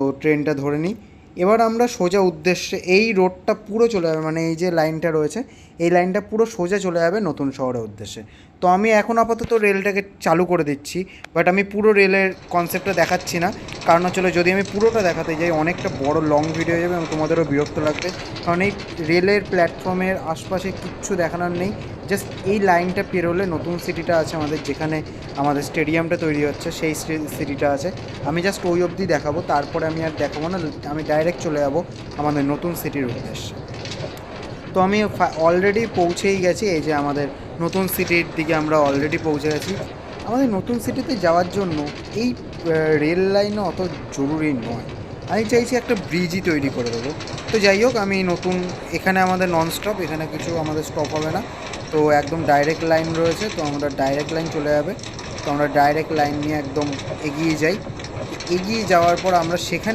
তো ট্রেনটা ধরে নিই। এবার আমরা সোজা উদ্দেশ্যে এই রোডটা পুরো চলে যাবে, মানে এই যে লাইনটা রয়েছে এই লাইনটা পুরো সোজা চলে যাবে নতুন শহরের উদ্দেশ্যে। তো আমি এখন আপাতত রেলটাকে চালু করে দিচ্ছি, বাট আমি পুরো রেলের কনসেপ্টটা দেখাচ্ছি না। কারণ হচ্ছে যদি আমি পুরোটা দেখাতে যাই অনেকটা বড় লং ভিডিও হয়ে যাবে এবং তোমাদেরও বিরক্ত লাগবে। কারণ এই রেলের প্ল্যাটফর্মের আশপাশে কিচ্ছু দেখানোর নেই। জাস্ট এই লাইনটা পেরোলে নতুন সিটিটা আছে আমাদের, যেখানে আমাদের স্টেডিয়ামটা তৈরি হচ্ছে সেই সিটিটা আছে। আমি জাস্ট ওই অবধি দেখাবো, তারপরে আমি আর দেখাবো না, আমি ডাইরেক্ট চলে যাবো আমাদের নতুন সিটির উদ্দেশ্যে। তো আমি অলরেডি পৌঁছেই গেছি, এই যে আমাদের নতুন সিটির দিকে আমরা অলরেডি পৌঁছে গেছি। আমাদের নতুন সিটিতে যাওয়ার জন্য এই রেল লাইনও অত জরুরি নয়, আমি চাইছি একটা ব্রিজই তৈরি করে দেবো। তো যাই হোক, আমি নতুন এখানে আমাদের নন স্টপ, এখানে কিছু আমাদের স্টপ হবে না, তো একদম ডাইরেক্ট লাইন রয়েছে, তো আমরা ডাইরেক্ট লাইন চলে যাবে। তো আমরা ডাইরেক্ট লাইন নিয়ে একদম এগিয়ে যাই। এগিয়ে যাওয়ার পর আমরা সেখানে